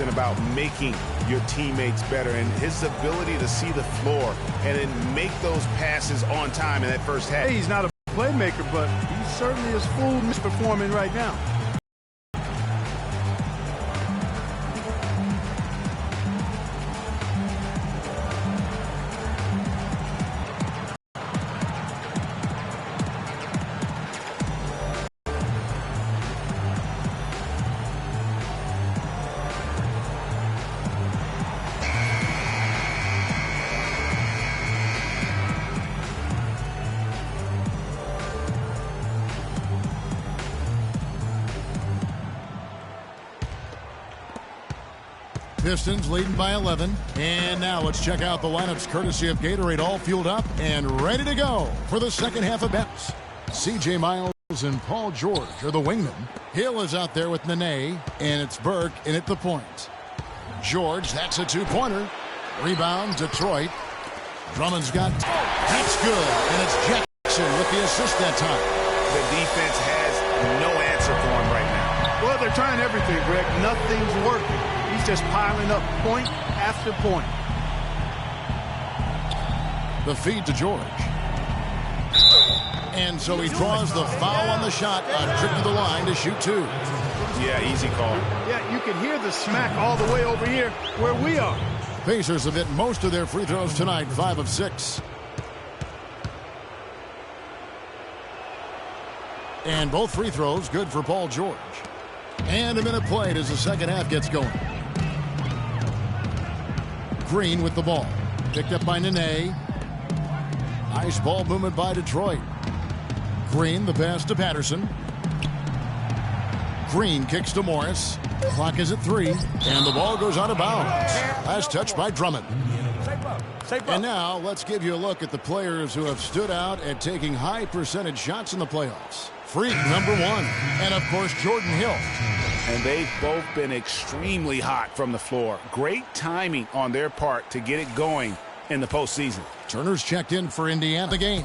something about making your teammates better, and his ability to see the floor and then make those passes on time in that first half. Hey, he's not a playmaker, but he certainly is full misperforming right now. Pistons leading by 11. And now let's check out the lineups courtesy of Gatorade, all fueled up and ready to go for the second half of bets. C.J. Miles and Paul George are the wingmen. Hill is out there with Nene, and it's Burke in at the point. George, that's a two-pointer. Rebound, Detroit. Drummond's got... That's good, and it's Jackson with the assist that time. The defense has no answer for him right now. Well, they're trying everything, Greg. Nothing's working. He's just piling up point after point. The feed to George. And so he draws the foul on the shot. A trip to the line to shoot two. Yeah, easy call. Yeah, you can hear the smack all the way over here where we are. Pacers have hit most of their free throws tonight, 5 of 6. And both free throws good for Paul George. And a minute played as the second half gets going. Green with the ball. Picked up by Nene. Nice ball movement by Detroit. Green, the pass to Patterson. Green kicks to Morris. Clock is at 3. And the ball goes out of bounds. Last touch by Drummond. And now let's give you a look at the players who have stood out at taking high percentage shots in the playoffs. Freak, number 1. And, of course, Jordan Hill. And they've both been extremely hot from the floor. Great timing on their part to get it going in the postseason. Turner's checked in for Indiana the game.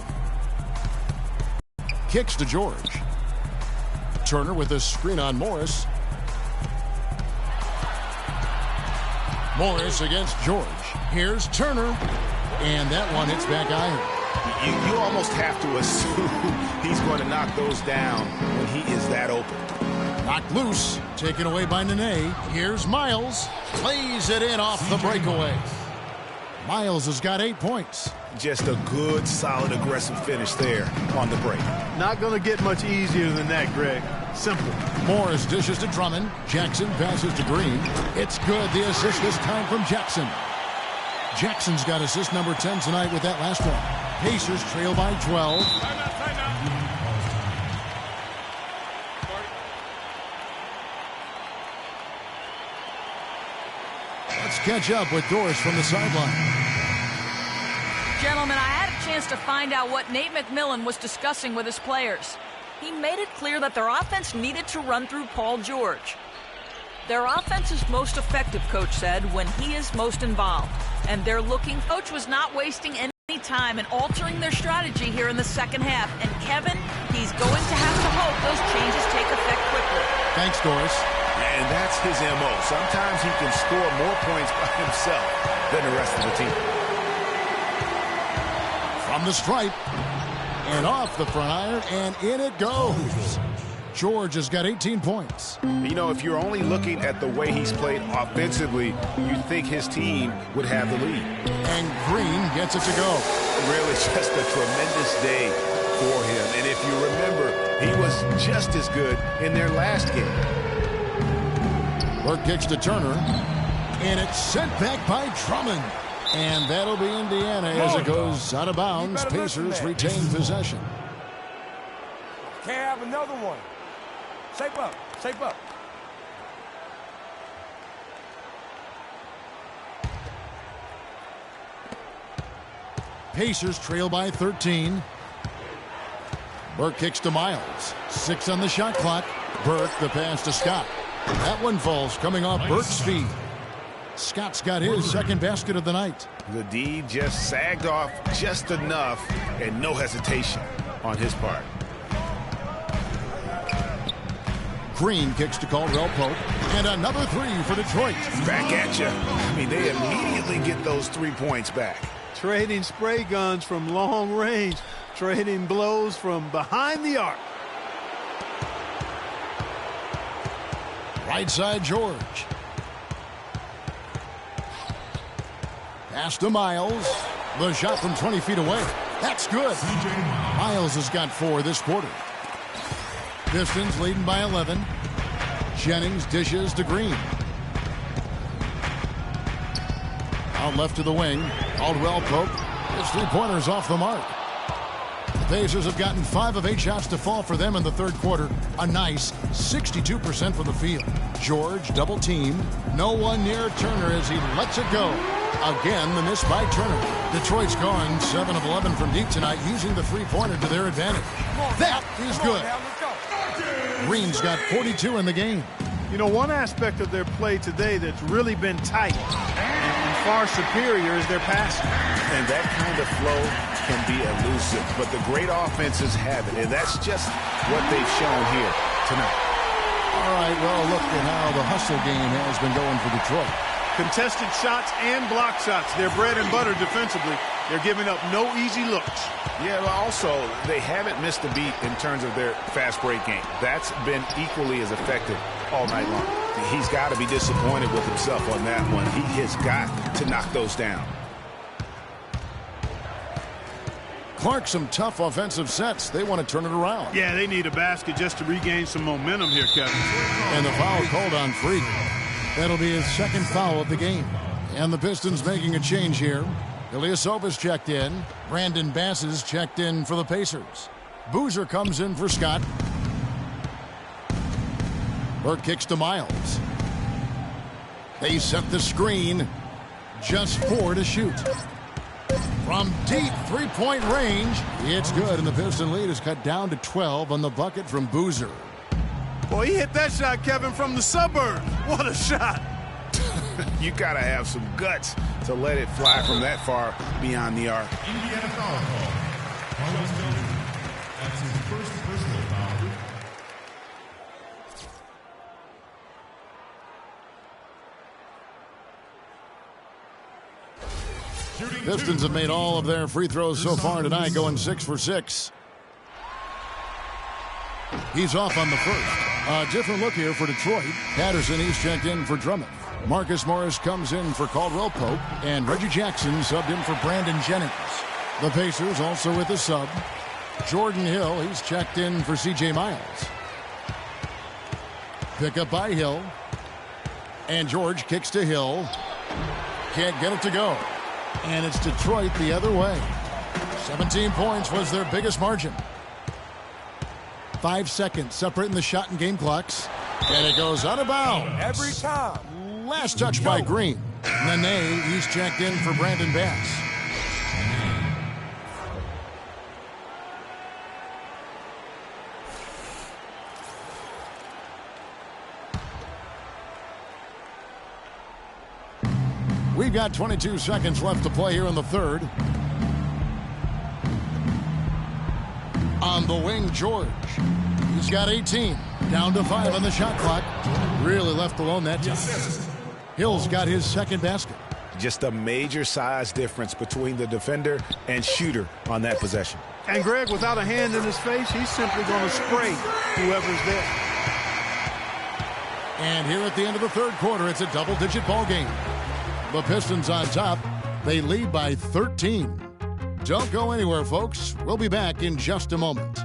Kicks to George. Turner with a screen on Morris. Morris against George. Here's Turner. And that one hits back iron. You almost have to assume he's going to knock those down when he is that open. Knocked loose. Taken away by Nene. Here's Miles. Plays it in off the breakaway. Miles has got 8 points. Just a good, solid, aggressive finish there on the break. Not going to get much easier than that, Greg. Simple. Morris dishes to Drummond. Jackson passes to Green. It's good. The assist this time from Jackson. Jackson's got assist number 10 tonight with that last one. Pacers trail by 12. Let's catch up with Doris from the sideline. Gentlemen, I had a chance to find out what Nate McMillan was discussing with his players. He made it clear that their offense needed to run through Paul George. Their offense is most effective, Coach said, when he is most involved. And they're looking, Coach was not wasting any time in altering their strategy here in the second half. And Kevin, he's going to have to hope those changes take effect quickly. Thanks, Doris. And that's his MO. Sometimes he can score more points by himself than the rest of the team. From the stripe. And off the front iron, and in it goes. George has got 18 points. You know, if you're only looking at the way he's played offensively, you'd think his team would have the lead. And Green gets it to go. Really just a tremendous day for him. And if you remember, he was just as good in their last game. Burke kicks to Turner. And it's sent back by Drummond. And that'll be Indiana as it goes out of bounds. Pacers retain possession. Can't have another one. Shape up. Shape up. Pacers trail by 13. Burke kicks to Miles. 6 on the shot clock. Burke the pass to Scott. That one falls coming off Burke's feet. Scott's got his second basket of the night. The D just sagged off just enough and no hesitation on his part. Green kicks to Caldwell Pope. And another three for Detroit. Back at you. I mean, they immediately get those 3 points back. Trading spray guns from long range. Trading blows from behind the arc. Right side, George. Pass to Miles. The shot from 20 feet away. That's good. Miles has got 4 this quarter. Pistons leading by 11. Jennings dishes to Green. Out left to the wing. Caldwell Pope. His 3-pointers off the mark. The Pacers have gotten 5 of 8 shots to fall for them in the third quarter. A nice 62% from the field. George double teamed. No one near Turner as he lets it go. Again, the miss by Turner. Detroit's gone 7 of 11 from deep tonight, using the 3-pointer to their advantage. That is good. Green's got 42 in the game. You know, one aspect of their play today that's really been tight and far superior is their passing. And that kind of flow can be elusive, but the great offenses have it, and that's just what they've shown here tonight. All right, well, look at how the hustle game has been going for Detroit. Contested shots and block shots. They're bread and butter defensively. They're giving up no easy looks. Yeah, but also, they haven't missed a beat in terms of their fast break game. That's been equally as effective all night long. He's got to be disappointed with himself on that one. He has got to knock those down. Clark, some tough offensive sets. They want to turn it around. Yeah, they need a basket just to regain some momentum here, Kevin. And the foul called on Freak. That'll be his second foul of the game. And the Pistons making a change here. Ilyasova's checked in. Brandon Bass is checked in for the Pacers. Boozer comes in for Scott. Burke kicks to Miles. They set the screen. Just 4 to shoot. From deep 3-point range, it's good, and the Piston lead is cut down to 12 on the bucket from Boozer. Boy, he hit that shot, Kevin, from the suburbs. What a shot. You got to have some guts to let it fly from that far beyond the arc. Indiana foul call. Carlos Belton. That's his first personal foul. Pistons have made all of their free throws so far tonight, going 6 for 6. He's off on the first. A different look here for Detroit. Patterson, he's checked in for Drummond. Marcus Morris comes in for Caldwell Pope, and Reggie Jackson subbed in for Brandon Jennings. The Pacers also with a sub. Jordan Hill, he's checked in for C.J. Miles. Pick up by Hill. And George kicks to Hill. Can't get it to go. And it's Detroit the other way. 17 points was their biggest margin. 5 seconds separating the shot and game clocks. And it goes out of bounds. Every time. Last touch by Green. Nene, he's checked in for Brandon Bass. We've got 22 seconds left to play here in the third. On the wing, George. He's got 18. Down to 5 on the shot clock. Really left alone that time. Hill's got his second basket. Just a major size difference between the defender and shooter on that possession. And Greg, without a hand in his face, he's simply going to spray whoever's there. And here at the end of the third quarter, it's a double-digit ball game. The Pistons on top. They lead by 13. Don't go anywhere, folks. We'll be back in just a moment.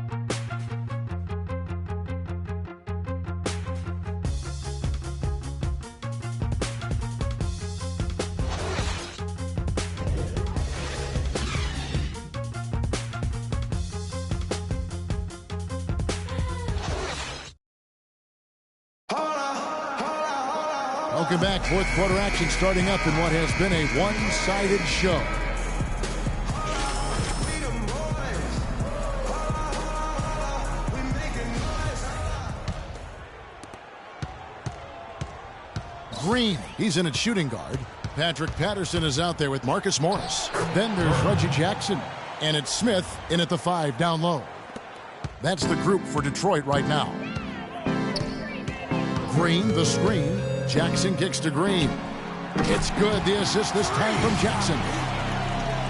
Welcome back. Fourth quarter action starting up in what has been a one-sided show. Green, he's in at shooting guard. Patrick Patterson is out there with Marcus Morris. Then there's Reggie Jackson. And it's Smith in at the 5 down low. That's the group for Detroit right now. Green, the screen. Jackson kicks to Green. It's good. The assist this time from Jackson.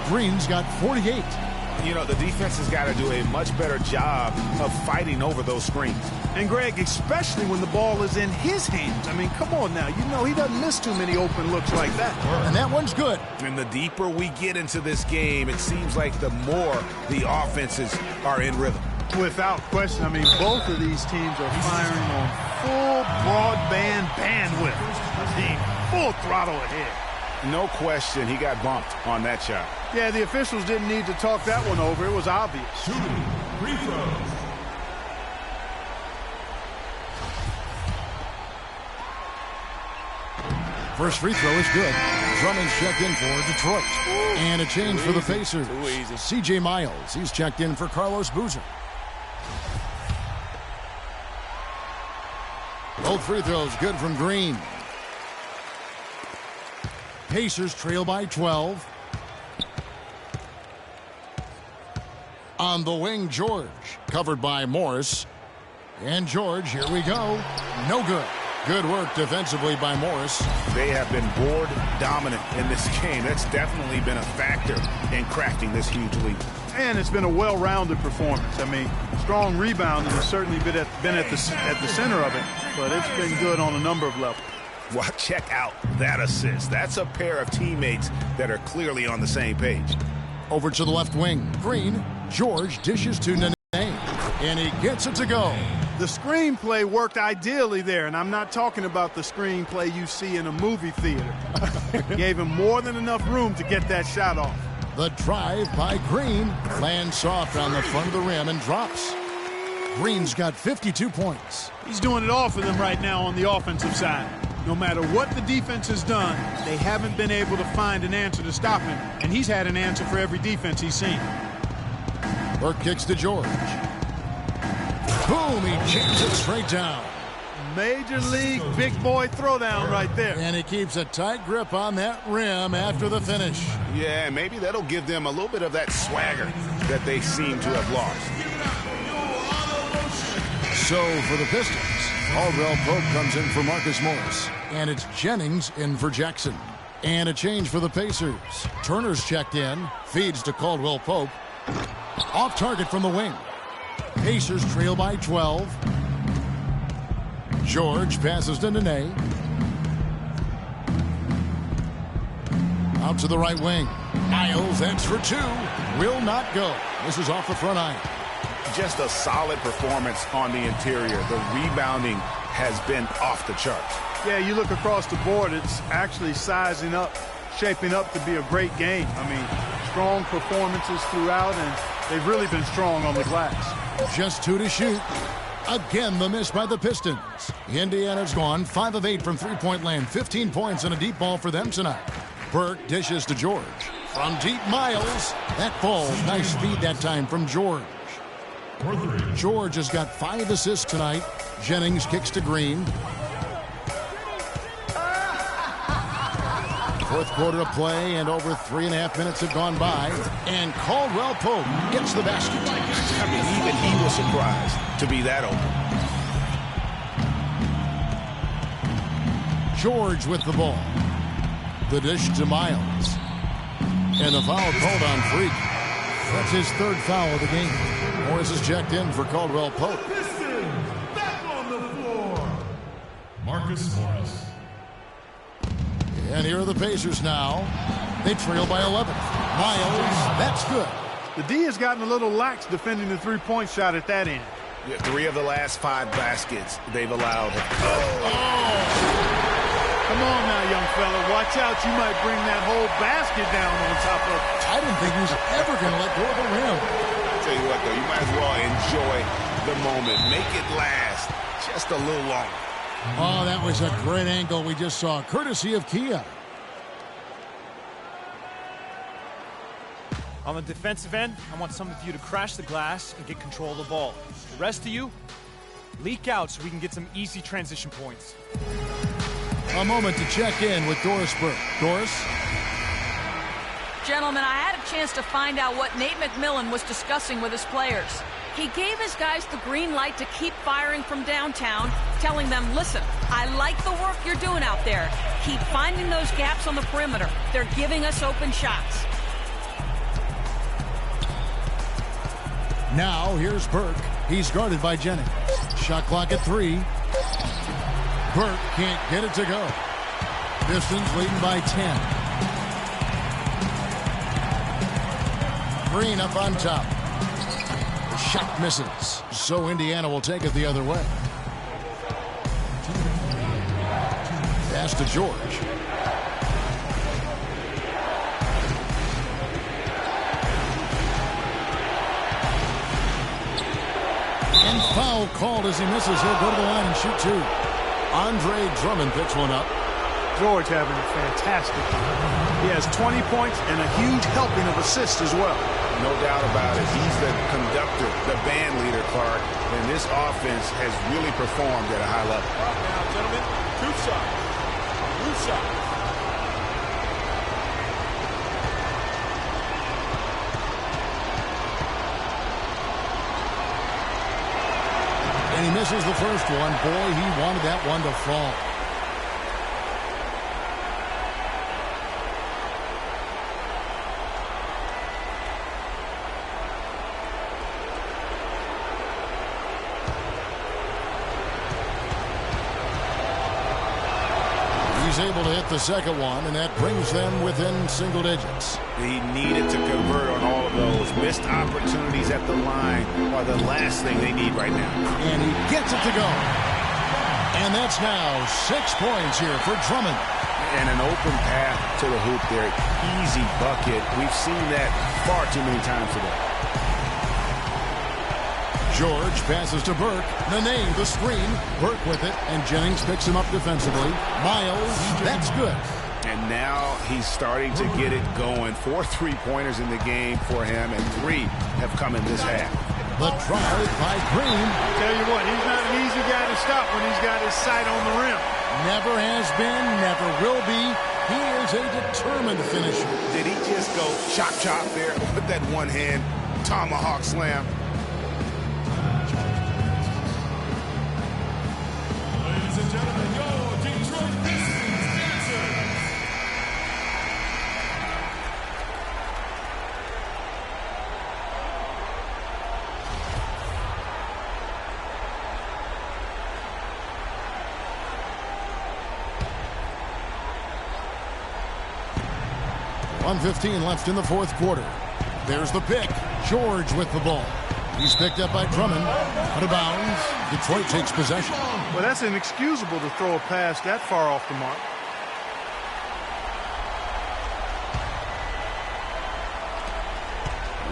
Green's got 48. You know, the defense has got to do a much better job of fighting over those screens. And, Greg, especially when the ball is in his hands. I mean, come on now. You know he doesn't miss too many open looks like that. And that one's good. And the deeper we get into this game, it seems like the more the offenses are in rhythm. Without question. I mean, both of these teams are firing on full broadband bandwidth. I mean, full throttle ahead. No question he got bumped on that shot. Yeah, the officials didn't need to talk that one over. It was obvious. Shooting. Free throws. First free throw is good. Drummond's checked in for Detroit. And a change for the Pacers. Too easy. C.J. Miles, he's checked in for Carlos Boozer. Both free throws good from Green. Pacers trail by 12. On the wing, George. Covered by Morris. And George, here we go. No good. Good work defensively by Morris. They have been board dominant in this game. That's definitely been a factor in crafting this huge lead. And it's been a well-rounded performance. I mean, strong rebounding has certainly been at the center of it, but it's been good on a number of levels. Well, check out that assist. That's a pair of teammates that are clearly on the same page. Over to the left wing. Green. George dishes to Nene. And he gets it to go. The screenplay worked ideally there, and I'm not talking about the screenplay you see in a movie theater. Gave him more than enough room to get that shot off. The drive by Green. Lands soft on the front of the rim and drops. Green's got 52 points. He's doing it all for them right now on the offensive side. No matter what the defense has done, they haven't been able to find an answer to stop him, and he's had an answer for every defense he's seen. Burke kicks to George. Boom, he jams it straight down. Major league big boy throwdown right there. And he keeps a tight grip on that rim after the finish. Yeah, maybe that'll give them a little bit of that swagger that they seem to have lost. So for the Pistons, Caldwell Pope comes in for Marcus Morris. And it's Jennings in for Jackson. And a change for the Pacers. Turner's checked in, feeds to Caldwell Pope. Off target from the wing. Pacers trail by 12. George passes to Nene. Out to the right wing. Miles, that's for two. Will not go. This is off the front iron. Just a solid performance on the interior. The rebounding has been off the charts. Yeah, you look across the board, it's actually sizing up, shaping up to be a great game. I mean, strong performances throughout, and they've really been strong on the glass. Just 2 to shoot. Again, the miss by the Pistons. Indiana's gone 5 of 8 from three-point land. 15 points and a deep ball for them tonight. Burke dishes to George. From deep, Miles. That falls. Nice speed that time from George. George has got 5 assists tonight. Jennings kicks to Green. Fourth quarter of play, and over 3.5 minutes have gone by. And Caldwell Pope gets the basket. I mean, even he was surprised to be that open. George with the ball. The dish to Miles. And the foul called on Freak. That's his 3rd foul of the game. Morris is checked in for Caldwell Pope. Pistons back on the floor. Marcus Morris. And here are the Pacers now. They trail by 11. Miles, that's good. The D has gotten a little lax defending the three-point shot at that end. Yeah, 3 of the last 5 baskets they've allowed. Come on now, young fella. Watch out. You might bring that whole basket down on top of it. I didn't think he was ever going to let go of the rim. I'll tell you what, though, you might as well enjoy the moment. Make it last just a little longer. Oh, that was a great angle we just saw, courtesy of Kia. On the defensive end, I want some of you to crash the glass and get control of the ball. The rest of you, leak out so we can get some easy transition points. A moment to check in with Doris Burke. Doris? Gentlemen, I had a chance to find out what Nate McMillan was discussing with his players. He gave his guys the green light to keep firing from downtown, telling them, listen, I like the work you're doing out there. Keep finding those gaps on the perimeter. They're giving us open shots. Now here's Burke. He's guarded by Jennings. Shot clock at 3. Burke can't get it to go. Pistons leading by 10. Green up on top. The shot misses. So Indiana will take it the other way. Pass to George. And foul called as he misses. He'll go to the line and shoot 2. Andre Drummond picks one up. George having a fantastic game. He has 20 points and a huge helping of assists as well. No doubt about it. He's the conductor, the band leader, Clark. And this offense has really performed at a high level. Right now, gentlemen, 2 shots. 2 shots. And he misses the first one. Boy, he wanted that one to fall. He's able to hit the second one, and that brings them within single digits. He needed to convert on all of those. Missed opportunities at the line are the last thing they need right now. And he gets it to go. And that's now 6 points here for Drummond. And an open path to the hoop there. Easy bucket. We've seen that far too many times today. George passes to Burke. Nene, the screen. Burke with it, and Jennings picks him up defensively. Miles, that's good. And now he's starting to get it going. 4 3-pointers in the game for him, and 3 have come in this half. The drive by Green. Tell you what, he's not an easy guy to stop when he's got his sight on the rim. Never has been, never will be. He is a determined finisher. Did he just go chop there with that one-hand tomahawk slam? Ladies and gentlemen, your Detroit Pistons answer. .115 left in the fourth quarter. There's the pick. George with the ball. He's picked up by Drummond. Out of bounds. Detroit takes possession. Well, that's inexcusable to throw a pass that far off the mark.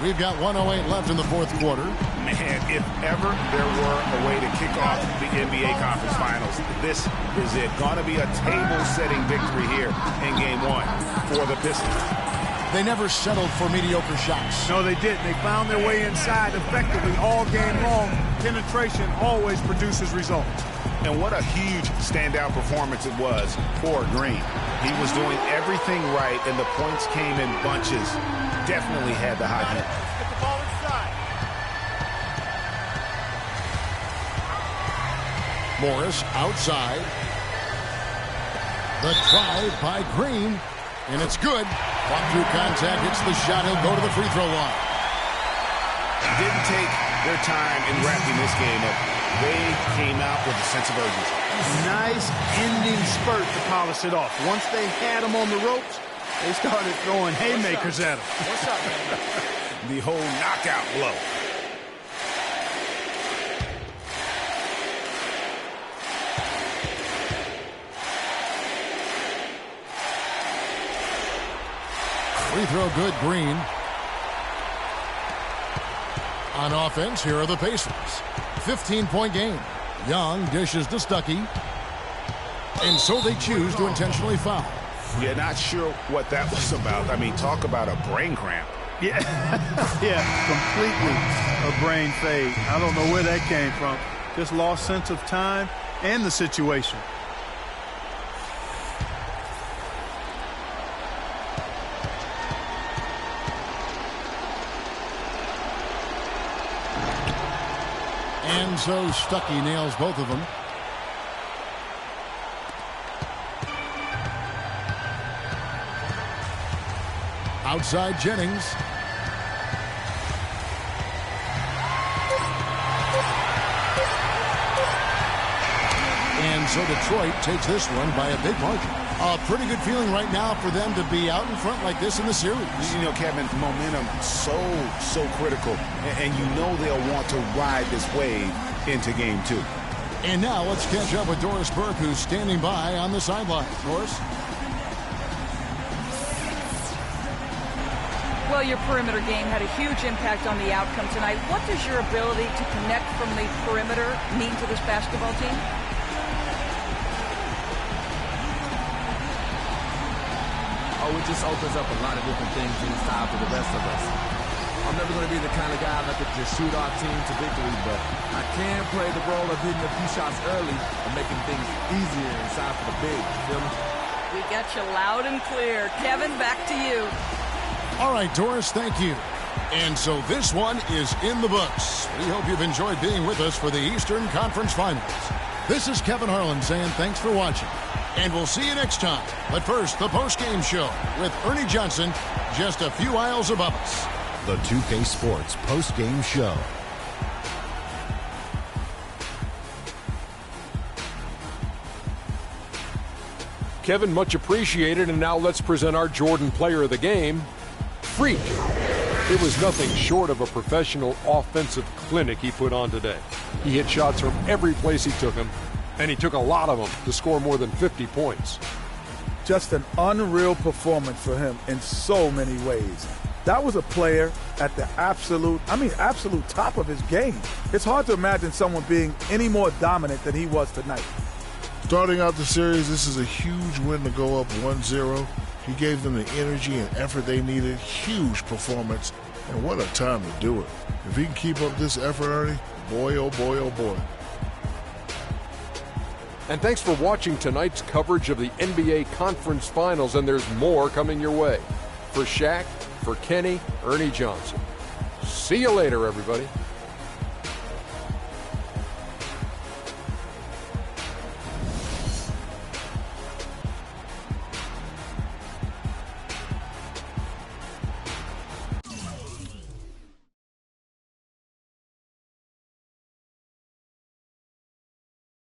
We've got 1:08 left in the fourth quarter. Man, if ever there were a way to kick off the NBA Conference Finals, this is it. Going to be a table-setting victory here in Game 1 for the Pistons. They never settled for mediocre shots. No, they didn't. They found their way inside effectively all game long. Penetration always produces results. And what a huge standout performance it was for Green. He was doing everything right, and the points came in bunches. Definitely had the high hand. Get the ball inside. Morris outside. The drive by Green. And it's good. Fought through contact, hits the shot. He'll go to the free throw line. Didn't take their time in wrapping this game up. They came out with a sense of urgency. Nice ending spurt to polish it off. Once they had him on the ropes, they started throwing haymakers at him. What's up, man? The whole knockout blow. Free throw good, Green. On offense, here are the Pacers. 15-point game. Young dishes to Stuckey. And so they choose to intentionally foul. Yeah, not sure what that was about. I mean, talk about a brain cramp. Yeah, yeah, completely a brain fade. I don't know where that came from. Just lost sense of time and the situation. And so Stuckey nails both of them. Outside Jennings. And so Detroit takes this one by a big margin. A pretty good feeling right now for them to be out in front like this in the series. You know, Kevin, momentum so critical. And you know they'll want to ride this wave into game 2. And now let's catch up with Doris Burke, who's standing by on the sideline. Doris? Well, your perimeter game had a huge impact on the outcome tonight. What does your ability to connect from the perimeter mean to this basketball team? Oh, it just opens up a lot of different things inside for the rest of us. I'm never going to be the kind of guy that could just shoot our team to victory, but I can play the role of hitting a few shots early and making things easier inside for the big. You feel me? We got you loud and clear. Kevin, back to you. All right, Doris, thank you. And so this one is in the books. We hope you've enjoyed being with us for the Eastern Conference Finals. This is Kevin Harlan saying thanks for watching. And we'll see you next time. But first, the post-game show with Ernie Johnson just a few aisles above us. The 2K Sports post-game show. Kevin, much appreciated. And now let's present our Jordan Player of the Game, Freak. It was nothing short of a professional offensive clinic he put on today. He hit shots from every place he took them, and he took a lot of them to score more than 50 points. Just an unreal performance for him in so many ways. That was a player at the absolute top of his game. It's hard to imagine someone being any more dominant than he was tonight. Starting out the series, this is a huge win to go up 1-0. He gave them the energy and effort they needed. Huge performance, and what a time to do it. If he can keep up this effort, Ernie, boy, oh boy, oh boy. And thanks for watching tonight's coverage of the NBA Conference Finals, and there's more coming your way. For Shaq, for Kenny, Ernie Johnson. See you later, everybody.